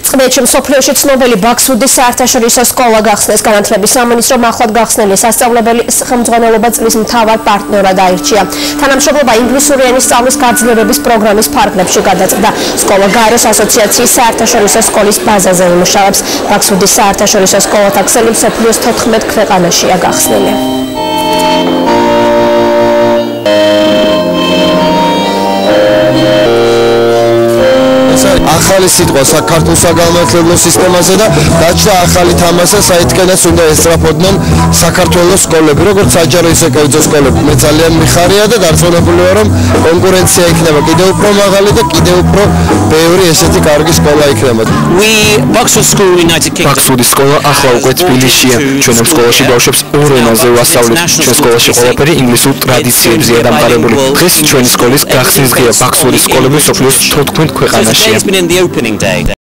წყნეთში მსოფლიოში ცნობილი ბაქსუდის საერთაშორისო სკოლა გახსნეს. განათლების სამინისტრომ ახლად გახსნილი სასწავლებელი ხელმძღვანელობა წლის მთავარ პარტნიორად აირჩია. თანამშრომლობა ინგლისური ენის სწავლის გაძლიერების პროგრამის ფარგლებში გადაწყდა. სკოლა გაეროს ასოციაციის საერთაშორისო სკოლის ბაზაზე იმუშავებს. ბაქსუდის საერთაშორისო სკოლათა ქსელი მსოფლიოს 14 ქვეყანაშია გახსნილი. ახალი სიტყვა საქართველოს საგანმანათლებლო სისტემაზე და დაჭრა ახალი თამასა საითქენას უნდა ესწრაფოდნენ საქართველოს სკოლები, როგორც საჯარო ისე კერძო სკოლები. მე ძალიან მიხარია და დარწმუნებული ვარ, რომ კონკურენცია იქნება კიდევ უფრო მაღალი და კიდევ უფრო ბევრი ესეთი კარგი სკოლა იქნება. ბაქსუდის სკოლა ახლა უკვე თბილისშია. ჩვენ ამ სკოლაში ბავშვებს ორ ენაზე ვასწავლით. ჩვენ სკოლაში ყველაფერი ინგლისურ ტრადიციებზეა დამყარებული. დღეს ჩვენი სკოლის გახსნის დღეა. ბაქსუდის სკოლები მსოფლიოს 14 ქვეყანაშია. In the opening day.